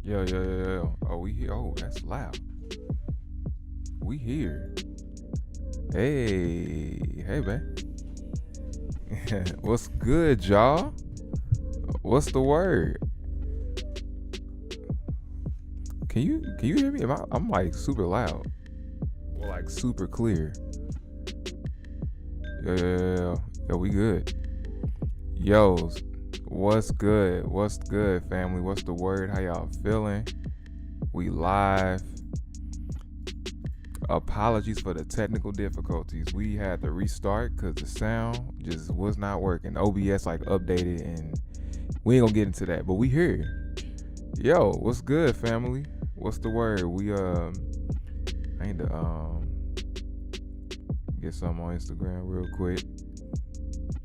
Yo, yo, yo, yo. Oh, we here. Oh, that's loud. We here. Hey, man. What's good, y'all? What's the word? Can you hear me? I'm like super loud, or like super clear. Yo, we good. Yo, what's good? What's good, family? What's the word? How y'all feeling? We live. Apologies for the technical difficulties. We had to restart because the sound just was not working. OBS like updated, and we ain't gonna get into that. But we here. Yo, what's good, family? What's the word? I need to get some on Instagram real quick.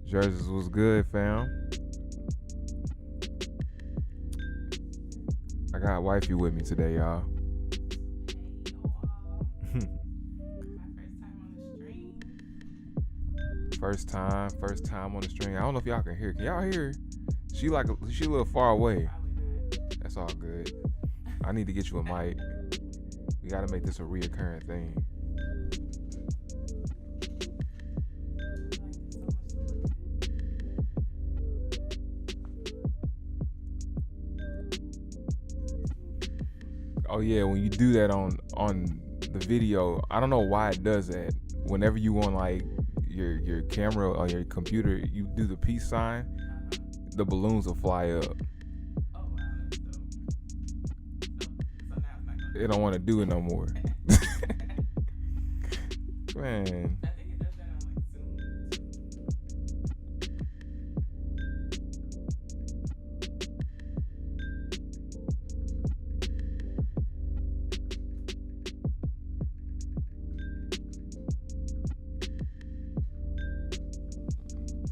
Jerseys was good, fam. I got wifey with me today, y'all. First time on the stream. I don't know if y'all can hear. Can y'all hear? She a little far away. That's all good. I need to get you a mic. We gotta make this a reoccurring thing. Oh yeah, when you do that on the video, I don't know why it does that. Whenever you on like your camera or your computer, you do the peace sign, the balloons will fly up. Oh wow, that's dope. So now it's not gonna. They don't want to do it no more. Man. I think it does that on like Zoom.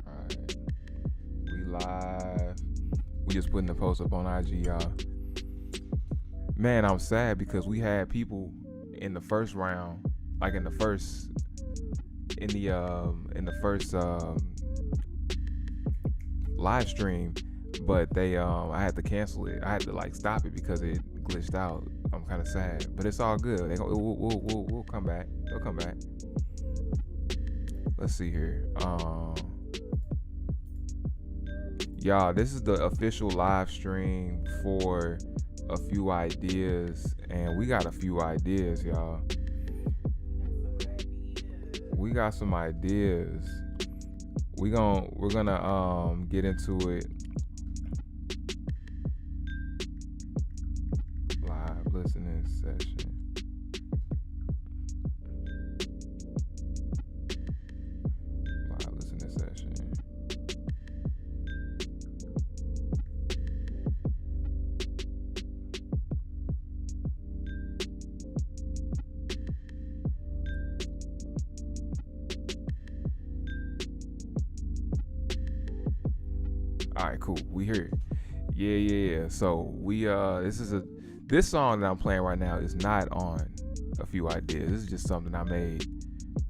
Alright. We live. We just putting the post up on IG, y'all. Man, I'm sad because we had people in the first round, like in the first live stream, but I had to cancel it. I had to like stop it because it glitched out. I'm kind of sad, but it's all good. We'll come back. They'll come back. Let's see here. Y'all, this is the official live stream for a few ideas, and we got a few ideas, y'all. We got some ideas. We're gonna get into it. Live listening session. Live listening session. All right, cool. We here. Yeah. So this song that I'm playing right now is not on a few ideas. This is just something I made.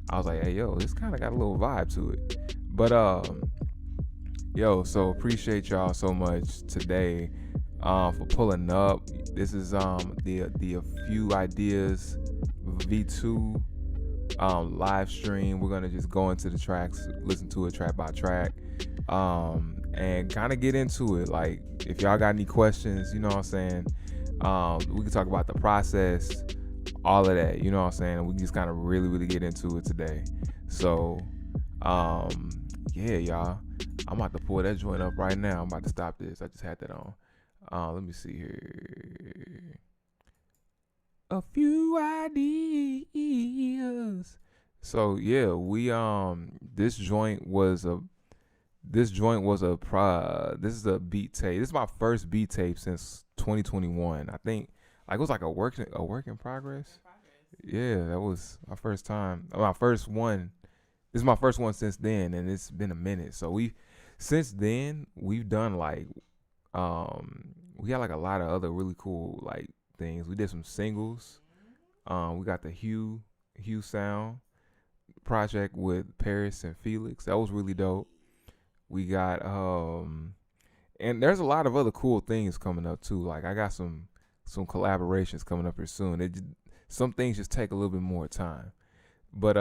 I was like, hey, yo, this kind of got a little vibe to it. But yo, so appreciate y'all so much today for pulling up. This is the A Few Ideas V2 live stream. We're gonna just go into the tracks, listen to it track by track. And kind of get into it. Like, if y'all got any questions, you know what I'm saying, we can talk about the process, all of that, you know what I'm saying. We can just kind of really get into it today. So yeah, y'all, I'm about to pull that joint up right now. I'm about to stop this. I just had that on. Let me see here. A Few Ideas. So yeah, we this joint was a this is a beat tape. This is my first beat tape since 2021. I think like it was like a work in progress. Yeah, that was my first time. My first one. This is my first one since then, and it's been a minute. So since then we've done like we got like a lot of other really cool like things. We did some singles. We got the Hugh Sound project with Paris and Felix. That was really dope. We got and there's a lot of other cool things coming up too. Like I got some some collaborations coming up here soon. Some things just take a little bit more time, but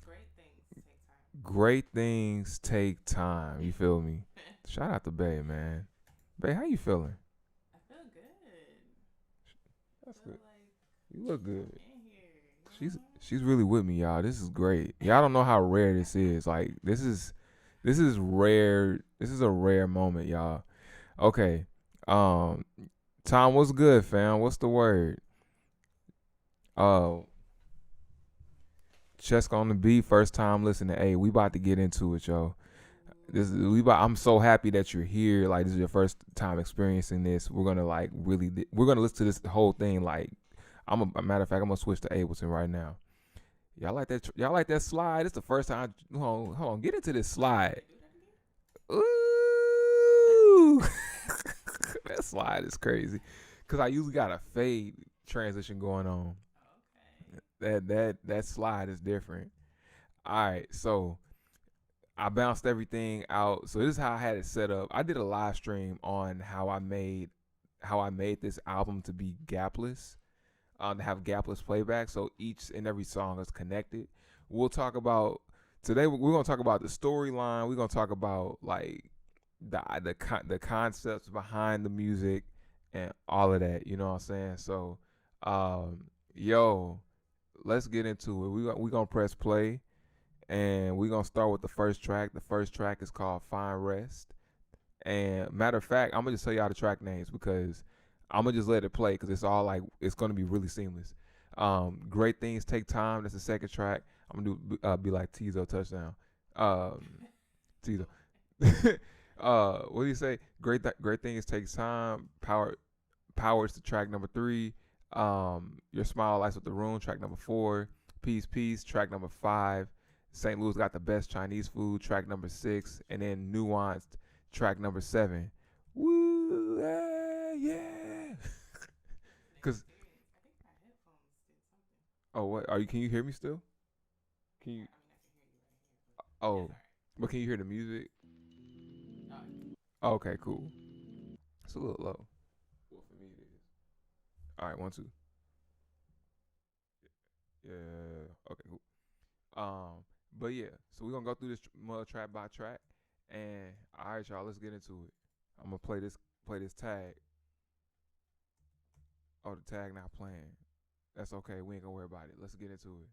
Great things take time. great things take time. You feel me? Shout out to Bay, man. Bay, how you feeling? I feel good. I That's feel good. like You look I'm good. in here. She's really with me, y'all. This is great. Y'all don't know how rare this is. Like this is rare. This is a rare moment, y'all. Okay. Um Tom, what's good, fam? What's the word? Uh Chesk on the beat, first time listening. Hey, we about to get into it, yo. I'm so happy that you're here. Like this is your first time experiencing this. We're gonna like we're gonna listen to this whole thing. Like a matter of fact, I'm gonna switch to Ableton right now. Y'all like that? Y'all like that slide? It's the first time. Hold on. Get into this slide. Do that again? Ooh, that slide is crazy. Cause I usually got a fade transition going on. Okay. That slide is different. All right, so I bounced everything out. So this is how I had it set up. I did a live stream on how I made this album to be gapless, to have gapless playback. So each and every song is connected. We'll talk about today. We're gonna talk about the storyline. We're gonna talk about like the concepts behind the music and all of that. You know what I'm saying? So, yo, let's get into it. We gonna press play and we're gonna start with the first track. The first track is called Fine Rest. And matter of fact, I'm gonna just tell y'all the track names because I'm gonna just let it play because it's all like it's gonna be really seamless. Great Things Take Time. That's the second track. I'm gonna do be like Tizo touchdown. Tizo. What do you say? Great Things Take Time. Powers to track number 3. Your Smile Lights Up the Room, track number 4. Peace, track number 5. St. Louis Got the Best Chinese Food, track number 6. And then Nuanced, track number 7. Woo, yeah. Cause I think my headphones did something. oh, what are you? Can you hear me still? Can you? I can hear you right here. Oh, That's but can you hear the music? alright. Oh, okay, cool. It's a little low. Well, for me it is. All right, 1, 2. Yeah. Okay, cool. But yeah, so we're gonna go through this mud track by track, and all right, y'all, let's get into it. I'm gonna play this tag. Oh, the tag not playing. That's okay. We ain't gonna worry about it. Let's get into it.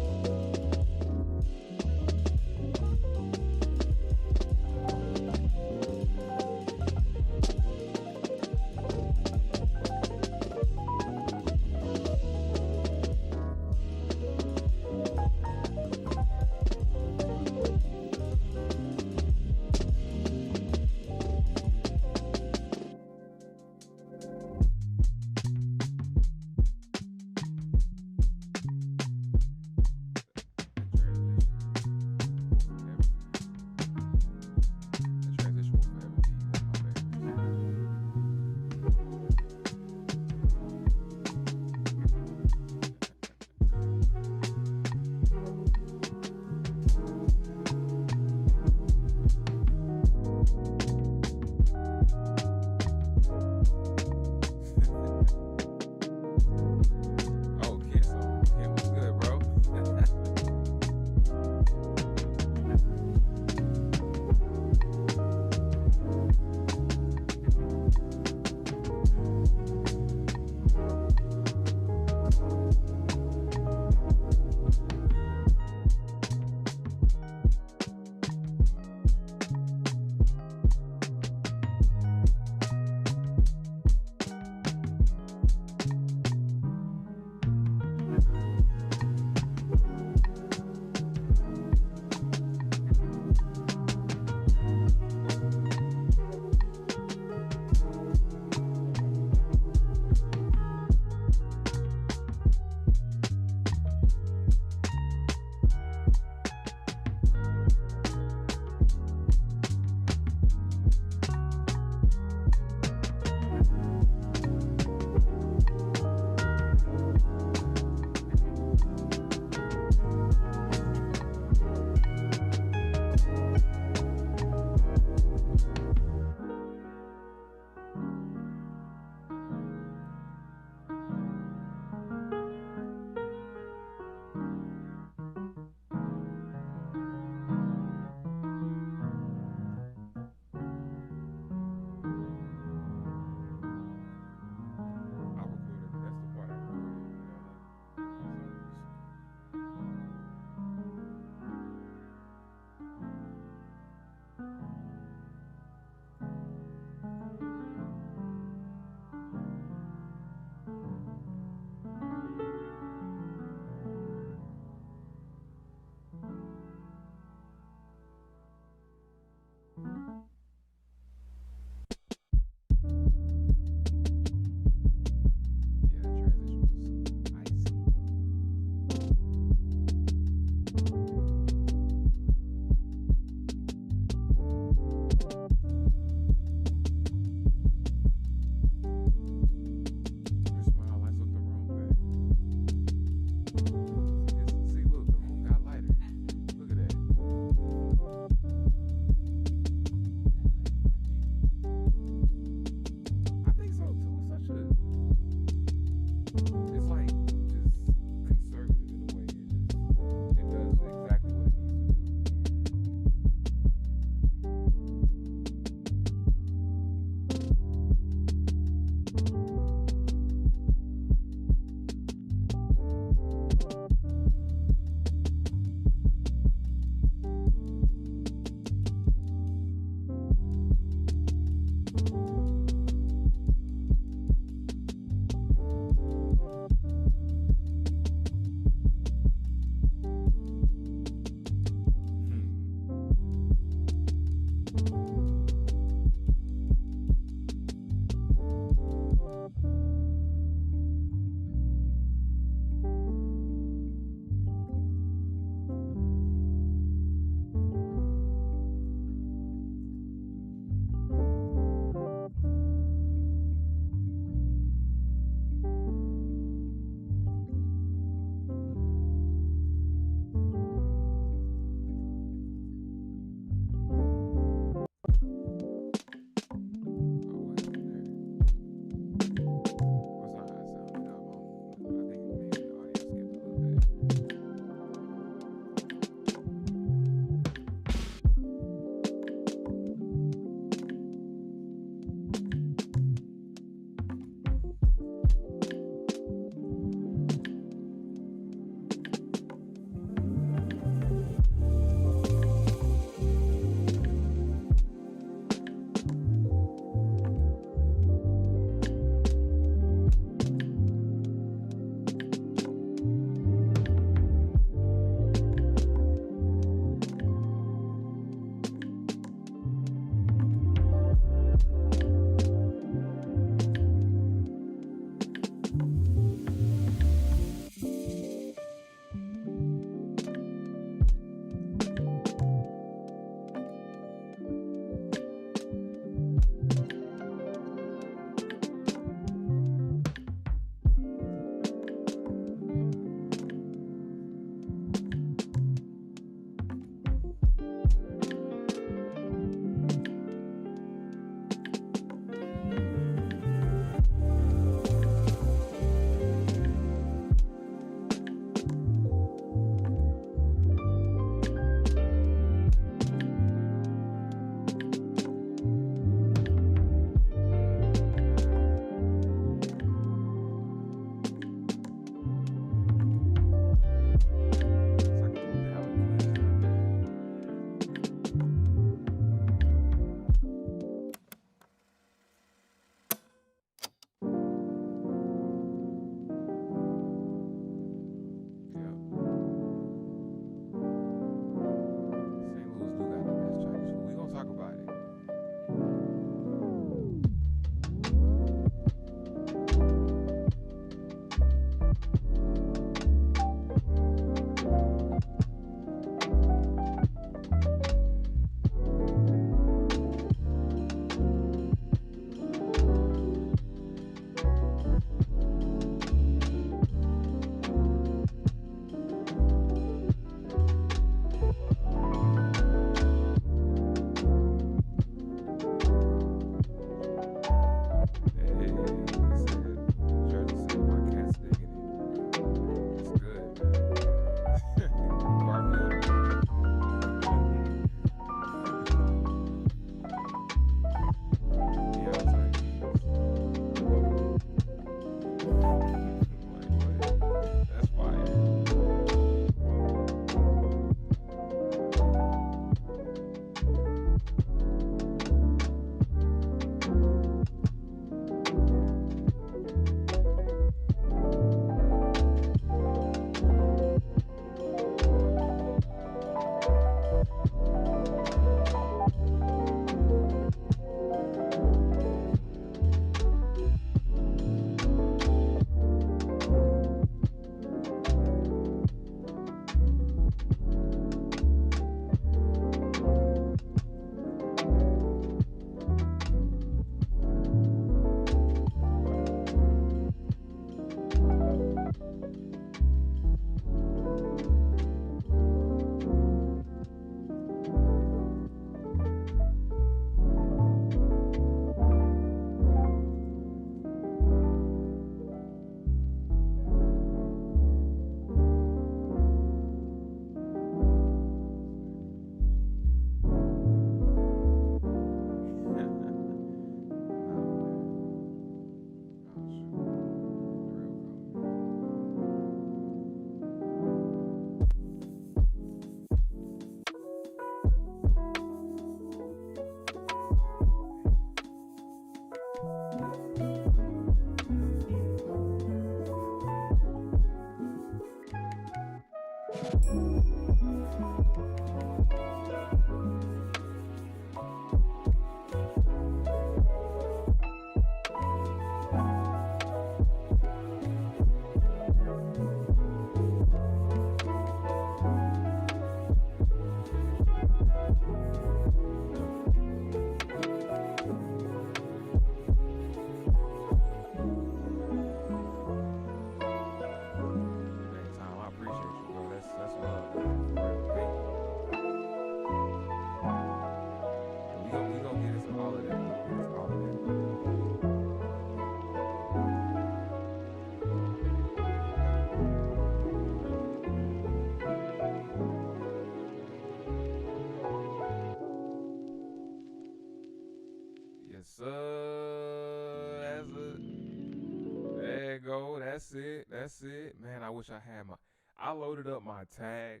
That's it. That's it, man. I wish I had my. I loaded up my tag.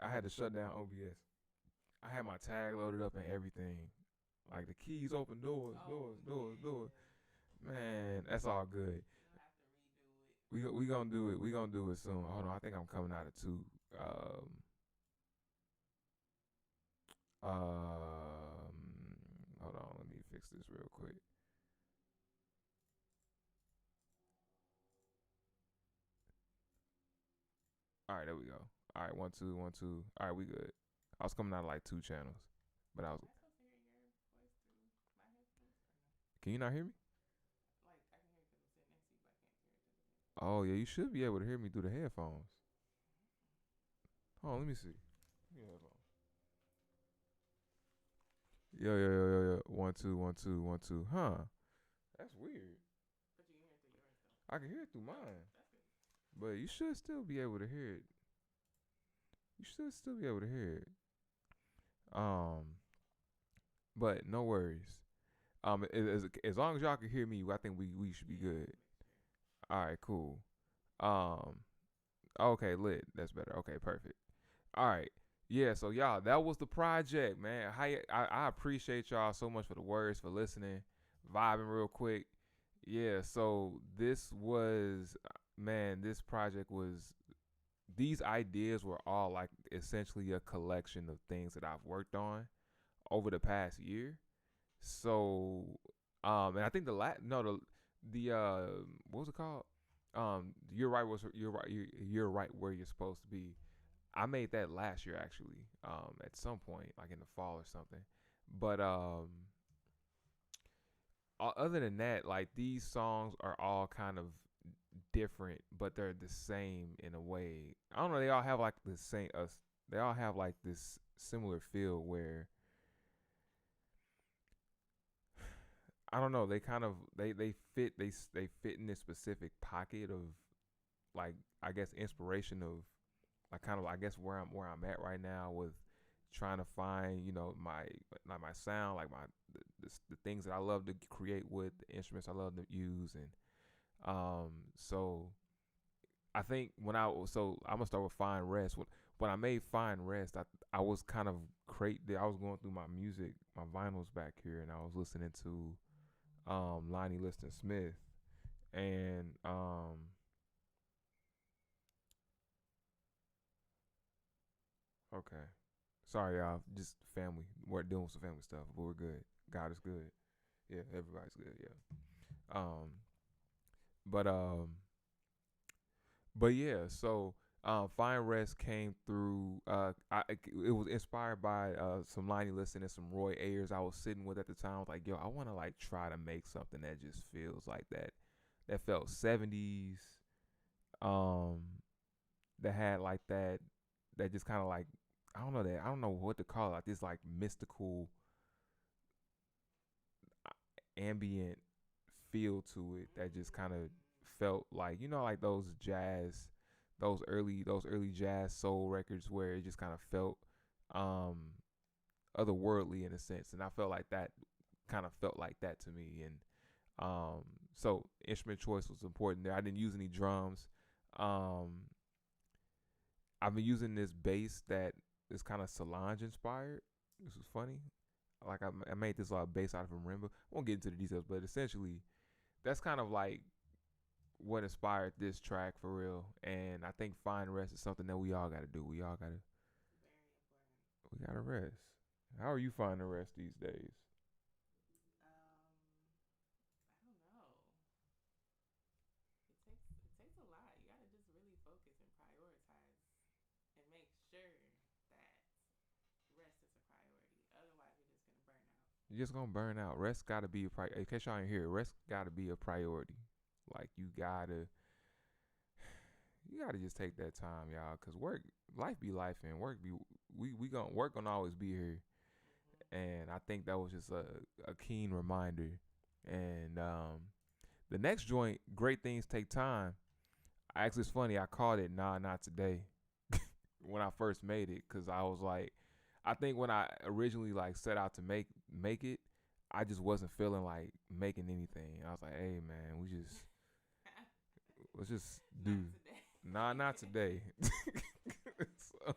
I had to shut down OBS. I had my tag loaded up and everything. Like the keys open doors, Oh doors. yeah. Man, that's all good. You're gonna have to redo it. We gonna do it. We gonna do it soon. Hold on, I think I'm coming out of two. Hold on. Let me fix this real quick. All right, there we go. All right, 1 2 1 2. All right, we good. I was coming out of like two channels, but I was. Am I supposed to hear your voice through my headphones or no? Can you not hear me? Like I can hear it because I'm sitting next to you, but I can't hear it through the headphones. Oh yeah, you should be able to hear me through the headphones. Hold on, let me see. Yeah, headphones. Yo. 1 2 1 2 1 2. Huh? That's weird. But you can hear it through yours though. I can hear it through Okay, mine, that's good. but you should still be able to hear it. You should still be able to hear it. But no worries. As long as y'all can hear me, I think we should be Yeah, good. make sure. All right, cool. Um, okay, lit. That's better. Okay, perfect. All right. Yeah, so y'all, that was the project, man. I appreciate y'all so much for the words, for listening, vibing real quick. Yeah, so this was, man, this project was, these ideas were all like essentially a collection of things that I've worked on over the past year. So, and I think the no the what was it called? You're right. You're right. You're right where you're supposed to be. I made that last year actually. At some point, like in the fall or something. But other than that, like these songs are all kind of different, but they're the same in a way. I don't know. They all have like the same. They all have like this similar feel where I don't know. They kind of they fit in this specific pocket of like I guess inspiration of like kind of I guess where I'm at right now with trying to find my like my sound like the things that I love to create with the instruments I love to use and so I think I'm gonna start with Find Rest. When I made Find Rest, I was kind of I was going through my music, my vinyls back here, and I was listening to Lonnie Liston Smith, and okay, sorry y'all, just family. We're doing some family stuff, but we're good. God is good. Yeah, everybody's good. Yeah. Um, but yeah, so Fine Rest came through. It was inspired by some Lonnie Liston and some Roy Ayers I was sitting with at the time. I was like, yo, I want to like try to make something that just feels like that. That felt 70s. Um, that had like that. That just kind of like I don't know what to call it. Like this like mystical ambient feel to it that just kind of felt like like those early jazz soul records where it just kind of felt um otherworldly in a sense, and I felt like that kind of felt like that to me. And so instrument choice was important there. I didn't use any drums. um I've been using this bass that is kind of Solange inspired. This was funny. Like I made this bass out of a marimba. I won't get into the details, but essentially that's kind of like what inspired this track for real. And I think Find Rest is something that we all got to do. Very important. We gotta rest. How are you finding rest these days? I don't know. It takes a lot. You gotta just really focus and prioritize and make sure that rest is a priority. Otherwise, you're just gonna burn out. You're just gonna burn out. Rest gotta be a priority. In case y'all ain't here, rest gotta be a priority. Like you gotta just take that time, y'all. Cause life be life, and work gonna always be here. Mhm. And I think that was just a keen reminder. And the next joint, Great Things Take Time. Actually, it's funny. I called it Nah, Not Today when I first made it, because I was like, I think when I originally like set out to make it, I just wasn't feeling like making anything. I was like, hey man, let's just Not do. today. Nah, not today. so,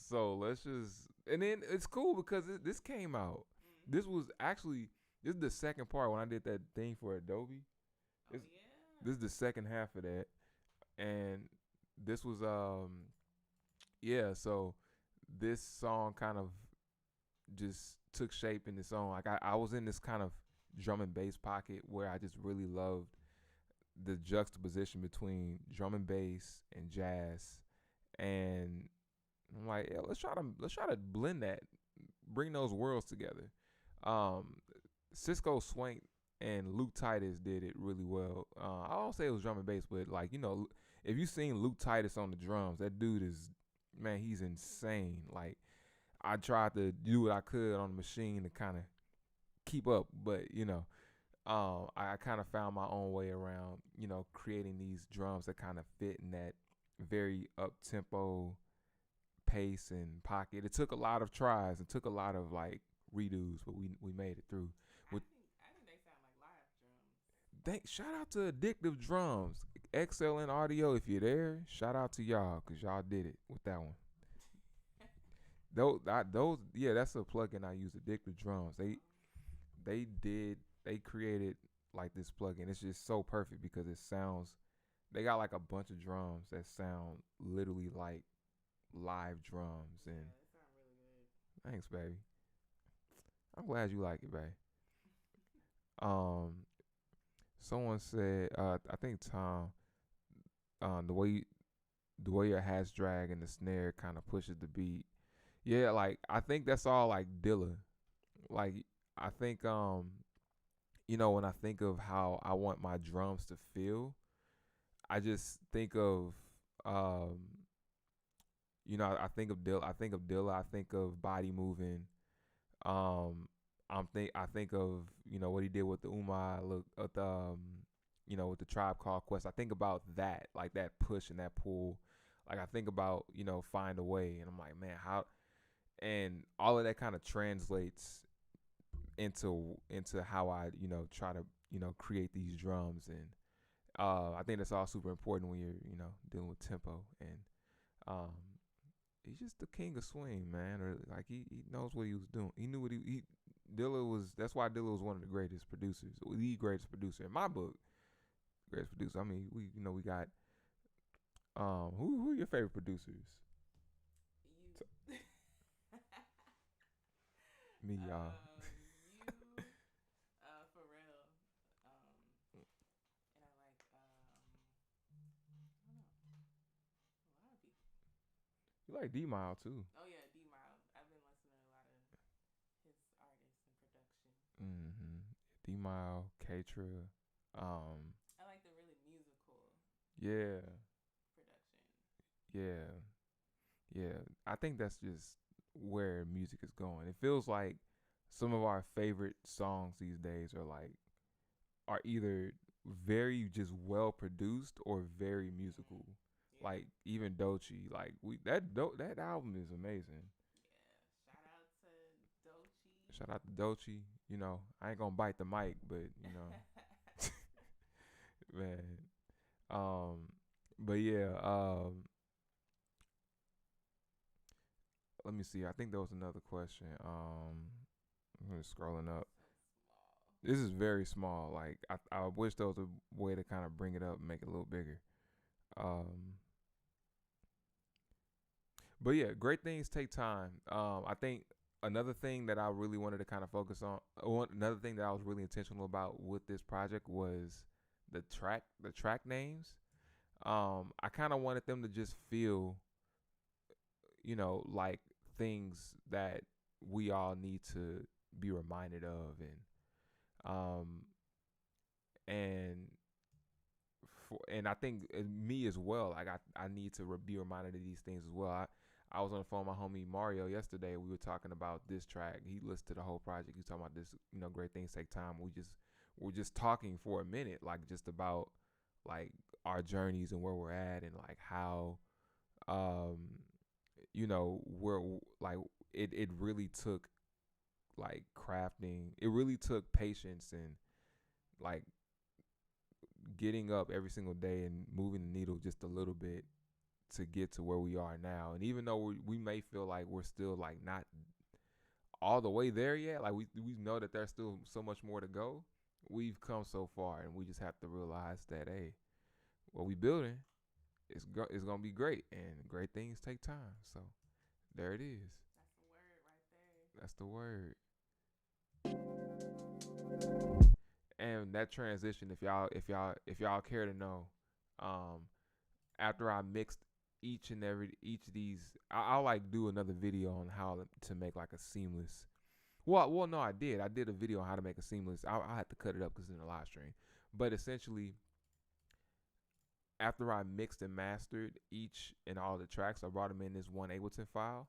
so let's just, and then it's cool because this came out. This Mm-hmm. was actually this is the second part when I did that thing for Adobe. Oh This yeah. this is the second half of that, and this was yeah. So this song kind of just took shape in its own. Like I was in this kind of drum and bass pocket where I just really loved the juxtaposition between drum and bass and jazz, and I'm like, yeah, let's try to blend that, bring those worlds together. Um, Cisco Swank and Luke Titus did it really well. I don't say it was drum and bass, but like if you seen Luke Titus on the drums, that dude is, man, he's insane. Like I tried to do what I could on the machine to kind of keep up, but I kind of found my own way around, creating these drums that kind of fit in that very up tempo pace and pocket. It took a lot of tries. It took a lot of like redos, but we made it through. With I think they sound like live drums. shout out to Addictive Drums, XLN Audio. If you're there, shout out to y'all because y'all did it with that one. Yeah, that's a plugin I use. Addictive Drums. They created like this plugin. It's just so perfect because it sounds. They got like a bunch of drums that sound literally like live drums. Yeah, And they sound really good. thanks, baby. I'm glad you like it, babe. Um, someone said, I think Tom, the way your hats drag and the snare kind of pushes the beat. Yeah, like I think that's all like Dilla. Like I think when I think of how I want my drums to feel, I just think of I think of Dilla. I think of Dilla. I think of body moving. Um, I think of what he did with the Umar look at the with the Tribe Called Quest. I think about that, like that push and that pull. Like I think about Find a Way, and I'm like, man, how, and all of that kind of translates into how I try to create these drums, and I think that's all super important when you're dealing with tempo, and um he's just the king of swing, man. Or like he knows what he was doing. He knew what he Dilla was. That's why Dilla was one of the greatest producers, the greatest producer in my book. Greatest producer. I mean, we got who are your favorite producers? You. Me, y'all. You. Pharrell. And I like. I don't know. A lot of people. You like D Mile too. Oh yeah, D Mile. I've been listening to a lot of his artists and production. Mm-hmm. D Mile, Katra. I like the really musical Yeah, production. yeah, yeah. I think that's just where music is going. It feels like some of our favorite songs these days are either very just well produced or very musical. Mm, yeah. Like even Doechii, like that album is amazing. Yeah. Shout out to Shout Doechii. out to Doechii. I ain't gonna bite the mic, but man. Um, but yeah. Let me see. I think there was another question. I'm just scrolling up. So small. This is very small. Like I wish there was a way to kind of bring it up and make it a little bigger. Um, but yeah, great things take time. I think another thing that I really wanted to kind of focus on, another thing that I was really intentional about with this project was the track names. I kind of wanted them to just feel, like things that we all need to be reminded of, um, and and I think me as well. Like I need to be reminded of these things as well. I was on the phone with my homie Mario yesterday. We were talking about this track. He listened to the whole project. He was talking about this. Great things take time. We're just talking for a minute, like just about like our journeys and where we're at, and like how um we're like it really took like crafting. It really took patience and like getting up every single day and moving the needle just a little bit to get to where we are now. And even though we may feel like we're still like not all the way there yet, like we know that there's still so much more to go. We've come so far, and we just have to realize that, hey, what we building is gonna be great, and great things take time. So there it is. That's the word right there. That's the word. And that transition, if y'all care to know, after I mixed each of these, I'll like do another video on how to make like a seamless. Well, no, I did. I did a video on how to make a seamless. I had to cut it up because it's in a live stream. But essentially, after I mixed and mastered each and all the tracks, I brought them in this one Ableton file,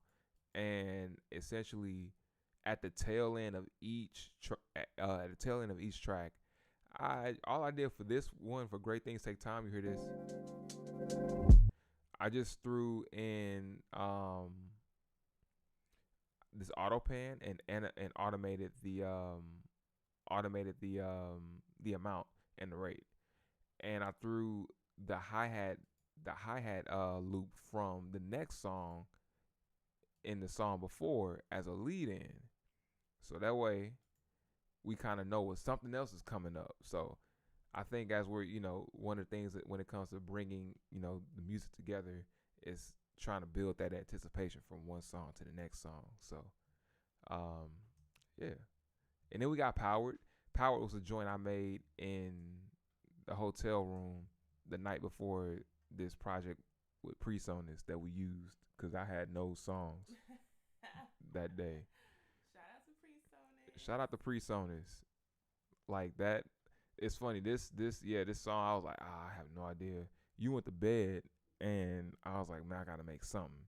and essentially, at the tail end of each track, all I did for this one, for Great Things Take Time. You hear this? I just threw in this auto pan and automated the amount and the rate, and I threw the hi-hat loop from the next song in the song before as a lead in, so that way we kind of know what something else is coming up. So I think as we're, one of the things that when it comes to bringing, the music together is trying to build that anticipation from one song to the next song. So, yeah. And then we got Powered. Powered was a joint I made in the hotel room the night before this project with PreSonus that we used because I had no songs that day. Shout out to PreSonus. Like that. It's funny. This song, I was like, I have no idea. You went to bed, and I was like, man, I gotta make something.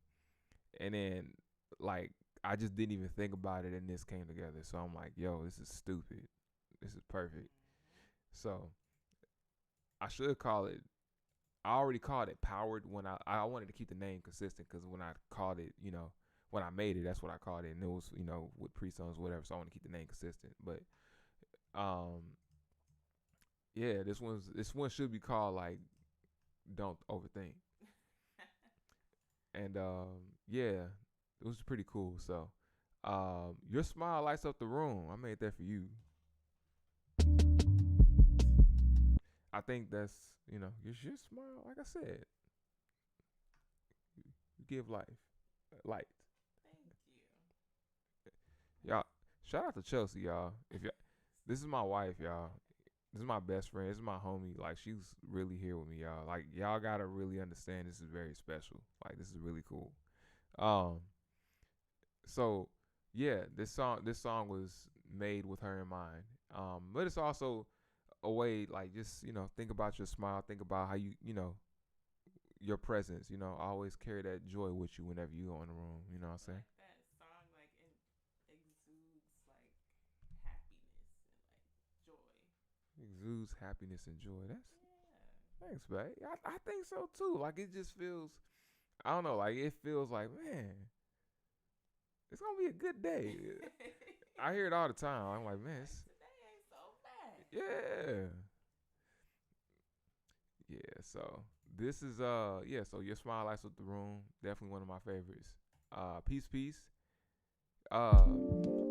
And then, like, I just didn't even think about it, and this came together. So I'm like, yo, this is stupid. This is perfect. So I should call it. I already called it Powered when I wanted to keep the name consistent because when I called it, when I made it, that's what I called it, and it was, with PreSonus, whatever. So I want to keep the name consistent, but yeah, this one should be called like Don't Overthink. And yeah, it was pretty cool. So Your Smile Lights Up the Room. I made that for you. I think that's, your smile, like I said, you give life, light. Thank you. Y'all, shout out to Chelsea, y'all. This is my wife, y'all. This is my best friend. This is my homie. Like, she's really here with me, y'all. Like, y'all gotta really understand this is very special. Like, this is really cool. So yeah, this song was made with her in mind. But it's also a way, like, just, think about your smile, think about how your presence, always carry that joy with you whenever you go in the room. You know what I'm saying? Like that song, like, exudes like happiness and like joy. Exudes happiness and joy. Thanks, babe. I think so too. Like, it just feels, I don't know, like, it feels like, man, it's gonna be a good day. I hear it all the time. I'm like, man, today ain't so bad. Yeah. Yeah, so this is so Your Smile Lights Up the Room, definitely one of my favorites. Peace.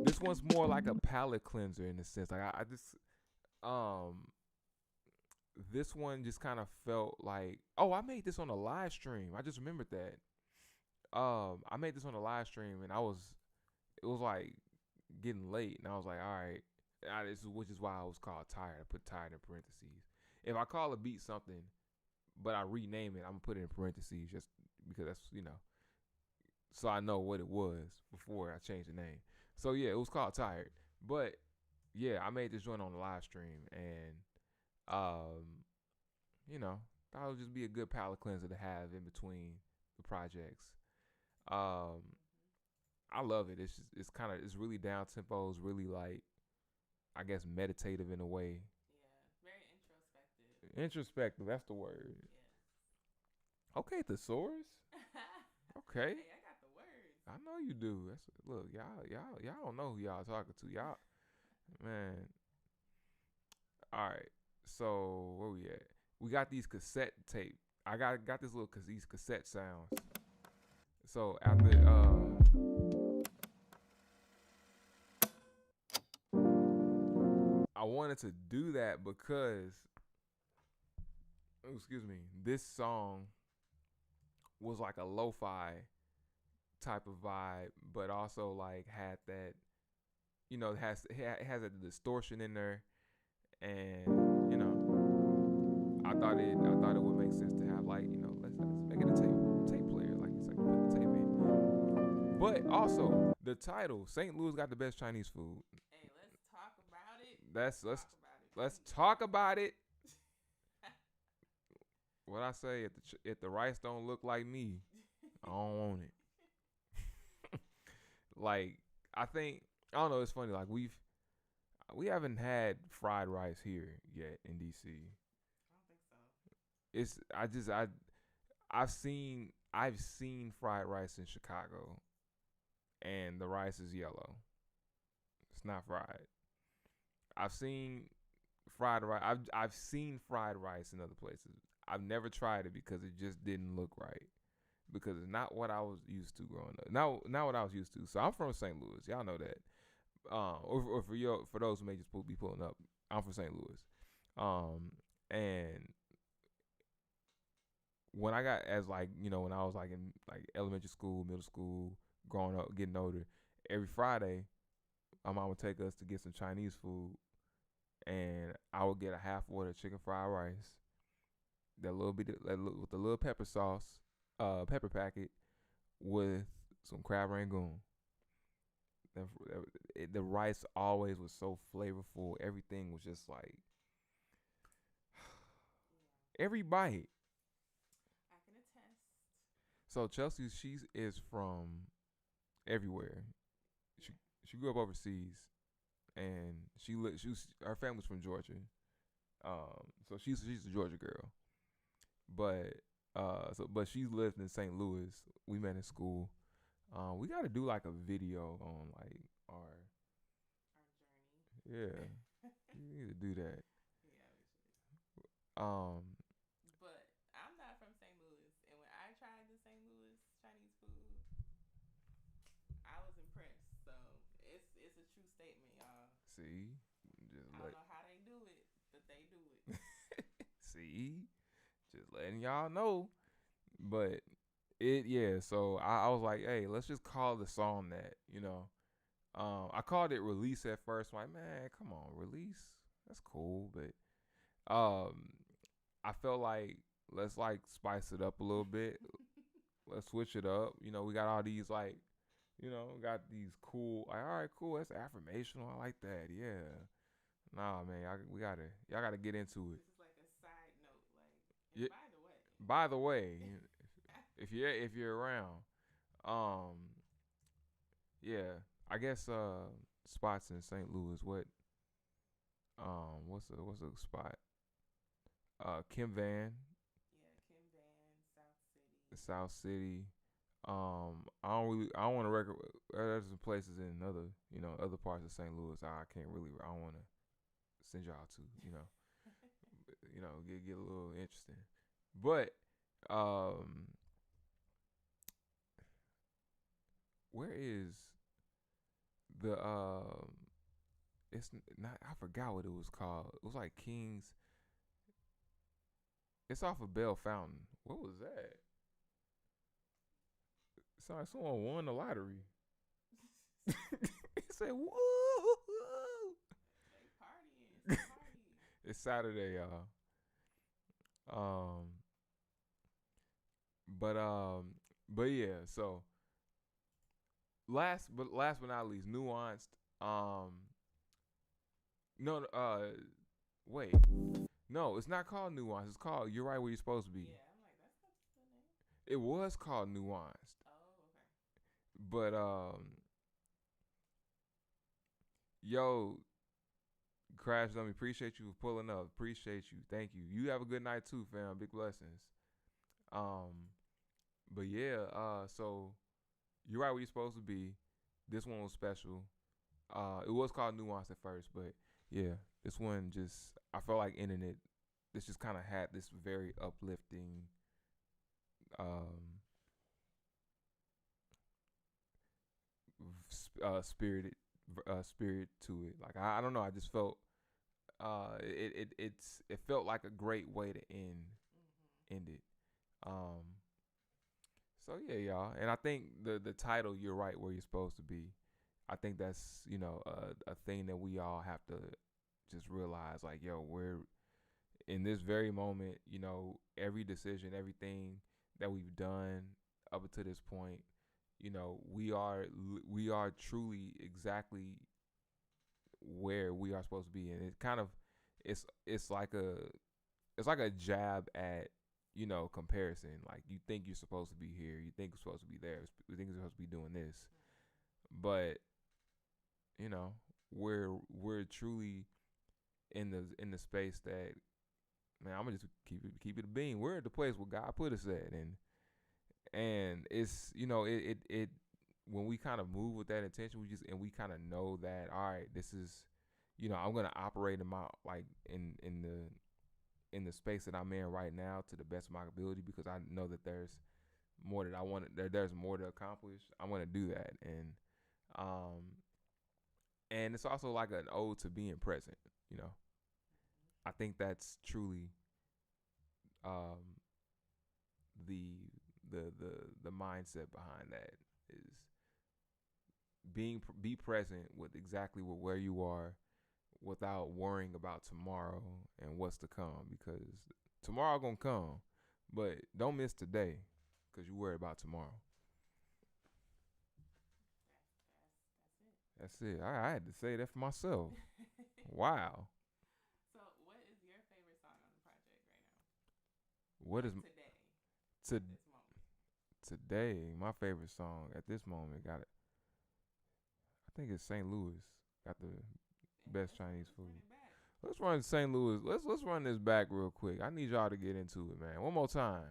This one's more like a palate cleanser in a sense. Like I just this one just kind of felt like, I made this on a live stream. I just remembered that. I made this on a live stream, and it was like getting late, and I was like, all right, which is why I was called Tired. I put Tired in parentheses. If I call a beat something, but I rename it, I'm gonna put it in parentheses just because that's, so I know what it was before I changed the name. So yeah, it was called Tired. But yeah, I made this joint on the live stream, and thought it would just be a good palate cleanser to have in between the projects. I love it. It's really down tempo. It's really, like, I guess, meditative in a way. Yeah, very introspective. Introspective, that's the word. Yes. Okay, thesaurus. Okay. Hey, I got the words. I know you do. Look, y'all don't know who y'all talking to. Y'all, man. All right. So where we at? we got these cassette tape. I got this little these cassette sounds. So after I wanted to do that because, excuse me, this song was like a lo-fi type of vibe, but also like had that, it has a distortion in there, and I thought it would make sense to have like let's make it a tape player, like it's like you put the tape in. But also the title, St. Louis got the best Chinese food. Hey, let's talk about it. Let's talk about it. What I say, if the rice don't look like me, I don't want it. Like I don't know. It's funny. Like we haven't had fried rice here yet in DC. I don't think so. I've seen fried rice in Chicago, and the rice is yellow. It's not fried. I've seen fried rice. I've seen fried rice in other places. I've never tried it because it just didn't look right. Because it's not what I was used to growing up. Not what I was used to. So I'm from St. Louis. Y'all know that. Or for those who may just be pulling up, I'm from St. Louis. And when I got when I was like in like elementary school, middle school, growing up, getting older, every Friday, my mom would take us to get some Chinese food, and I would get a half order chicken fried rice, with the little pepper sauce, pepper packet, with some crab rangoon. The rice always was so flavorful. Everything was just like every bite. I can attest. So Chelsea, she is from everywhere. She grew up overseas, and her family's from Georgia. So she's a Georgia girl, but but she lived in St. Louis. We met in school. We got to do like a video on like our journey. Yeah, we need to do that. Yeah, we should. But I'm not from St. Louis, and when I tried the St. Louis Chinese food, I was impressed. So it's a true statement, y'all. See, I don't know how they do it, but they do it. See, just letting y'all know. But so I was like, hey, let's just call the song that, I called it Release at first. I'm like, man, come on, Release. That's cool. But I felt like let's like spice it up a little bit. Let's switch it up. We got all these like, got these cool, like, all right, cool. That's affirmational. I like that. Yeah. Nah, man, y'all gotta get into it. This is like a side note, like, Yeah. by the way. By the way, if you're around, yeah, I guess spots in St. Louis. What's a spot? Kim Van. Yeah, Kim Van, South City. South City. I don't want to record. There's some places in other parts of St. Louis. I don't want to send y'all to, get a little interesting. But where is the it's not, I forgot what it was called. It was like King's. It's off of Bell Fountain. What was that? It's like someone won the lottery. It said, woo! They partying. It's Saturday, y'all. But yeah, so last but not least, nuanced. No, wait. No, it's not called nuanced. It's called You're Right Where You're Supposed to Be. Yeah, I'm like, that's not the name. It was called Nuanced. Oh, okay. But yo, Crash Dummy, appreciate you for pulling up. Appreciate you. Thank you. You have a good night too, fam. Big blessings. But yeah, so You're Right Where You're Supposed to Be. This one was special. It was called Nuance at first, but yeah, this one I felt like ending it this just kind of had this very uplifting um spirited spirit to it. Like I don't know, I just felt it felt like a great way to end it. Um so yeah, y'all. And I think the title, You're Right Where You're Supposed to Be, I think that's, a thing that we all have to just realize, like, yo, we're in this very moment, every decision, everything that we've done up to this point, we are truly exactly where we are supposed to be. And it kind of it's like a jab at, comparison. Like, you think you're supposed to be here, you think you're supposed to be there, you think you're supposed to be doing this, but we're truly in the space that, man, I'm gonna just keep it a beam. We're at the place where God put us at, and it's, it when we kind of move with that intention, we kind of know that, all right, this is, I'm gonna operate in my, like, in the space that I'm in right now to the best of my ability, because I know that there's more that I want. There's more to accomplish. I'm gonna do that, and it's also like an ode to being present. I think that's truly um, the the mindset behind that is be present with exactly where you are, without worrying about tomorrow and what's to come, because tomorrow gonna come, but don't miss today because you worry about tomorrow. That's it. I had to say that for myself. Wow. So, what is your favorite song on the project right now? What is Today? to At this moment. today? My favorite song at this moment, got it. I think it's St. Louis. Got the best Chinese food. Let's run St. Louis. Let's run this back real quick. I need y'all to get into it, man. One more time.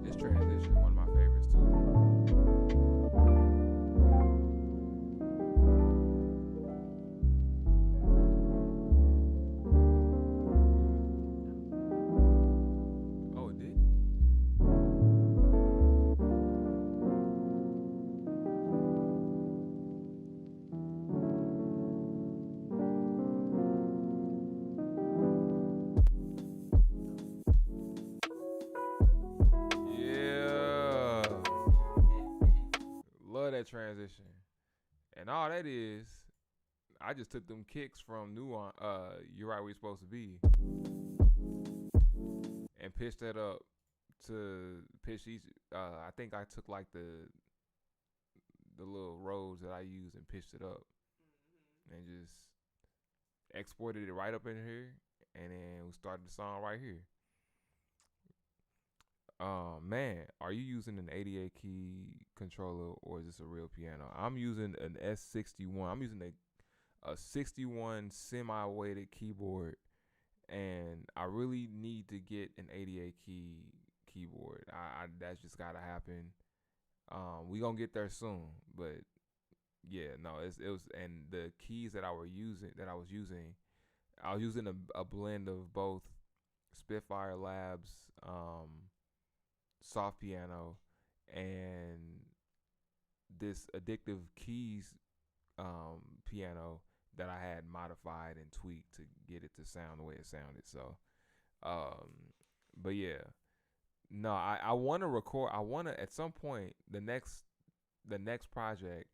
This transition, one of my favorites too. Oh, it did? Yeah. Love that transition. And all that is, I just took them kicks from Nuance, You're Right Where You're Supposed to Be, and pitched that up to pitch each. I think I took like the little roads that I use and pitched it up and just exported it right up in here, and then we started the song right here. Man, are you using an 88 key controller or is this a real piano? I'm using an S61. I'm using a 61 semi-weighted keyboard, and I really need to get an 88 key keyboard. I that's just gotta happen. We gonna get there soon, but yeah, no, it was, and the keys that I was using a blend of both Spitfire Labs, soft piano, and this addictive keys piano that I had modified and tweaked to get it to sound the way it sounded. So, um, but yeah, no, I want to record. I want to at some point the next project.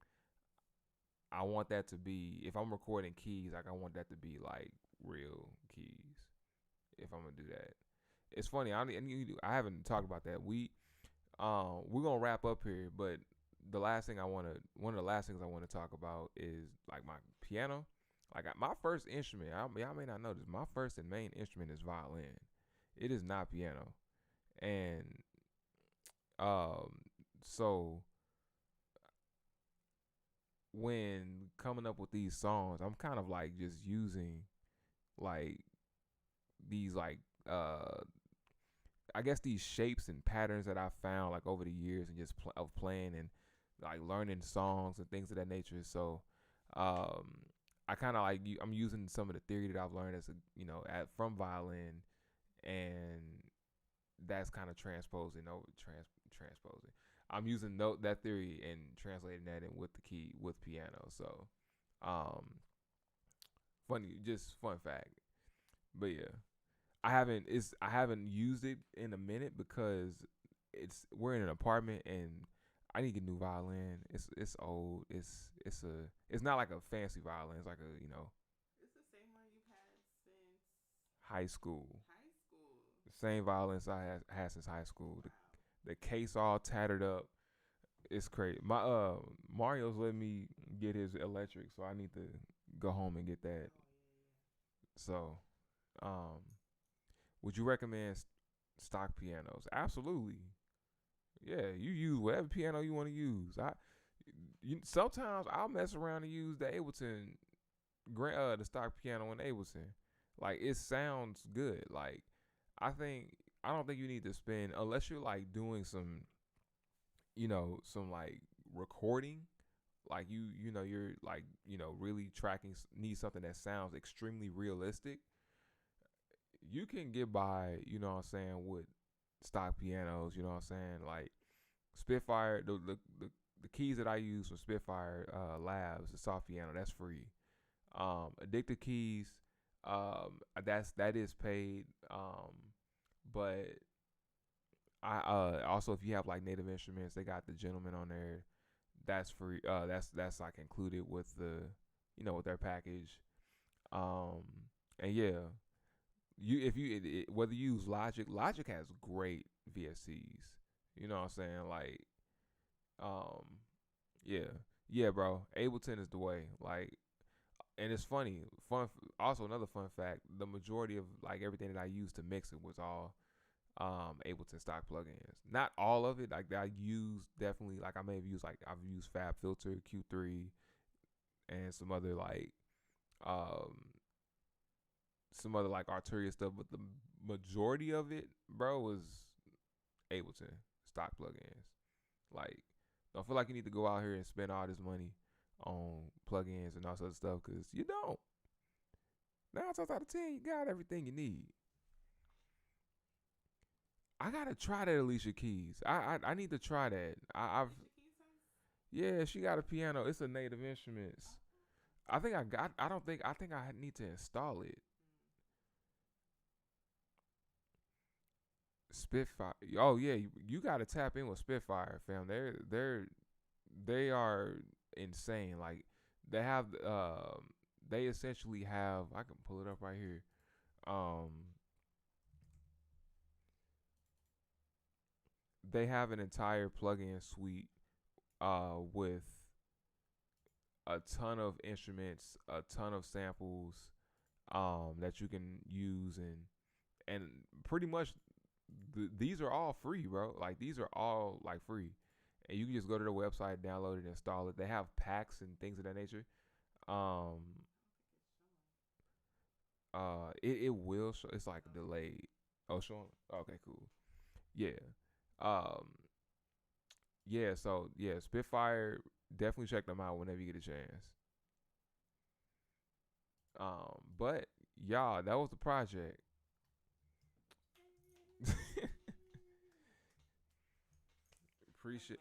I want that to be, if I'm recording keys, like I want that to be like real keys. If I'm gonna do that, it's funny. I haven't talked about that. We're gonna wrap up here, but one of the last things I want to talk about is like my piano. Like my first instrument, y'all may not know this. My first and main instrument is violin. It is not piano, and um, so when coming up with these songs, I'm kind of like just using like these like I guess these shapes and patterns that I found like over the years and just of playing and like learning songs and things of that nature. So I kind of like I'm using some of the theory that I've learned as a from violin, and that's kind of transposing. I'm using that theory and translating that in with the key with piano. So um just fun fact. But yeah, I haven't used it in a minute because we're in an apartment and I need to get a new violin. It's old. It's not like a fancy violin. It's like a It's the same one you've had since high school. high school. The same violins I had since high school. Wow. The case all tattered up. It's crazy. My Mario's let me get his electric, so I need to go home and get that. Oh yeah. So, um, would you recommend stock pianos? Absolutely. Yeah, you use whatever piano you want to use. Sometimes I'll mess around and use the Ableton, the stock piano in Ableton. Like it sounds good. Like I don't think you need to spend unless you're like doing some like recording. Like you're like really tracking, need something that sounds extremely realistic. You can get by, what I'm saying, with stock pianos, you know what I'm saying? Like Spitfire, the keys that I use for Spitfire Labs, the soft piano, that's free. Addictive keys, that is paid. But I also, if you have like Native Instruments, they got the Gentleman on there. That's free. That's like included with with their package. Um, and yeah, whether you use Logic has great VSCs. You know what I'm saying? Like, um, yeah, yeah, bro. Ableton is the way. Like, and it's funny. Also, another fun fact: the majority of like everything that I used to mix it was all Ableton stock plugins. Not all of it. Like I used definitely. Like I may have used I've used Fab Filter, Q3, and um some other like Arturia stuff, but the majority of it, bro, was Ableton stock plugins. Like, don't feel like you need to go out here and spend all this money on plugins and all sorts of stuff because you don't. 9 times out of 10, you got everything you need. I gotta try that Alicia Keys. I need to try that. I've Yeah, she got a piano. It's a Native Instruments. I think I got. I don't think. I think I need to install it. Spitfire. Oh yeah, you got to tap in with Spitfire, fam. They are insane. Like they have they essentially have. I can pull it up right here. Um they have an entire plugin suite with a ton of instruments, a ton of samples that you can use, and pretty much these are all free, bro. Like these are all like free, and you can just go to their website, download it, install it. They have packs and things of that nature. Um, it will show. It's like delayed. Oh, showing. Okay, cool. Yeah. Um, yeah. So yeah, Spitfire. Definitely check them out whenever you get a chance. But y'all, that was the project. Appreciate.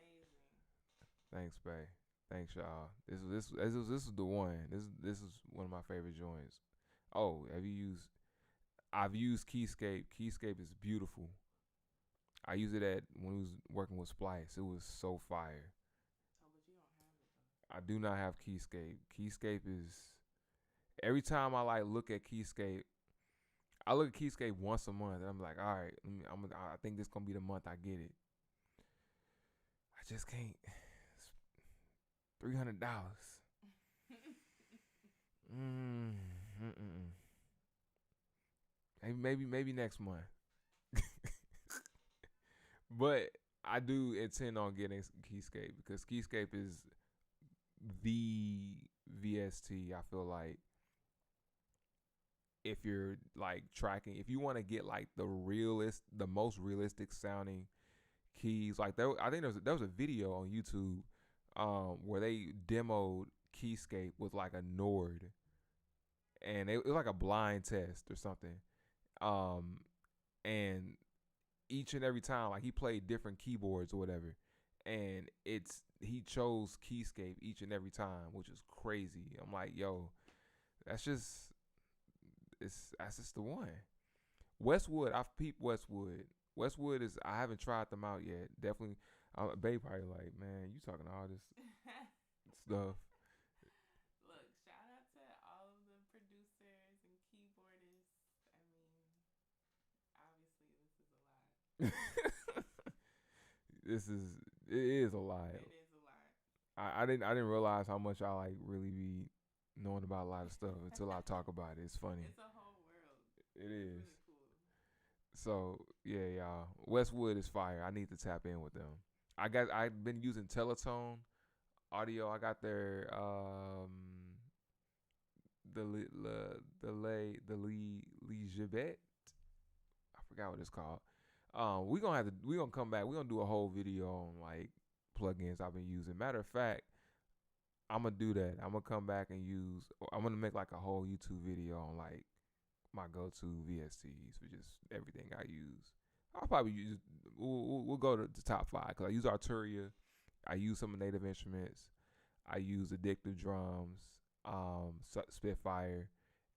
Thanks, Bay. Thanks, y'all. This is the one. This is one of my favorite joints. Oh, have you used? I've used Keyscape. Keyscape is beautiful. I use it at when we was working with Splice. It was so fire. Oh, but you don't have it I do not have Keyscape. Keyscape is every time I like look at Keyscape, I look at Keyscape once a month, and I'm like, all right, I think this gonna be the month I get it. I just can't. $300. Mm, mm-mm. Maybe next month. But I do intend on getting Keyscape because Keyscape is the VST. I feel like if you're like tracking, if you want to get like the most realistic sounding keys, like I think there was a video on YouTube where they demoed Keyscape with like a Nord, and it was like a blind test or something. Um, and each and every time, like he played different keyboards or whatever, and he chose Keyscape each and every time, which is crazy. I'm like, yo, that's just that's just the one. Westwood, I've peeped Westwood. Westwood is I haven't tried them out yet. Definitely, Babe probably like, man, you talking all this stuff. Look, shout out to all of the producers and keyboardists. I mean, obviously, this is a lot. This is it is a lot. It is a lot. I didn't realize how much I like really be knowing about a lot of stuff until I talk about it. It's funny. It's a whole world. It It's is. really cool. So yeah, y'all. Westwood is fire. I need to tap in with them. I've been using Teletone audio. I got their the Lee Gibet. I forgot what it's called. We gonna come back. We gonna do a whole video on like plugins I've been using. Matter of fact, I'm gonna do that. I'm gonna come back and use. I'm gonna make like a whole YouTube video on like my go-to VSTs for just everything I use. I'll probably use. We'll go to the top 5 because I use Arturia. I use some Native Instruments. I use Addictive Drums, Spitfire,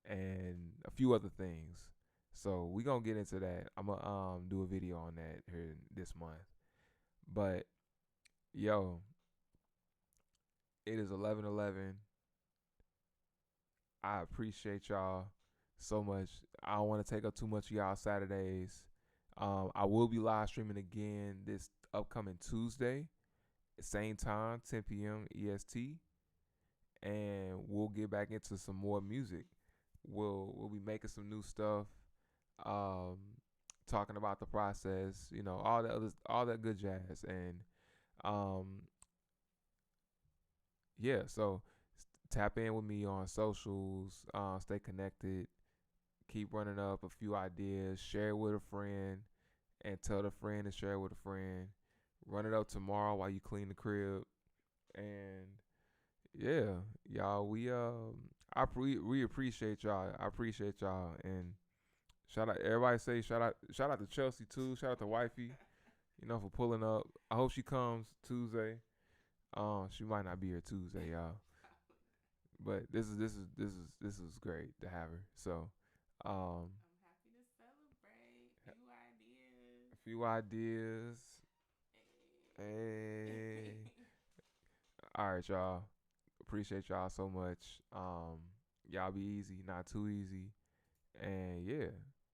and a few other things. So we gonna get into that. I'm gonna do a video on that here this month. But yo, it is 11:11. I appreciate y'all so much. I don't want to take up too much of y'all Saturdays. I will be live streaming again this upcoming Tuesday, same time, 10 p.m. EST, and we'll get back into some more music. We'll be making some new stuff, um, talking about the process, all that good jazz, and um, yeah. So tap in with me on socials. Stay connected. Keep running up a few ideas. Share it with a friend, and tell the friend to share it with a friend. Run it up tomorrow while you clean the crib, and yeah, y'all. We appreciate y'all. I appreciate y'all, and shout out everybody. Say shout out to Chelsea too. Shout out to wifey, for pulling up. I hope she comes Tuesday. She might not be here Tuesday, y'all. But this is great to have her. So, I'm happy to celebrate. Few ideas. a few ideas. Hey. Hey. All right, y'all. Appreciate y'all so much. Y'all be easy, not too easy. And yeah.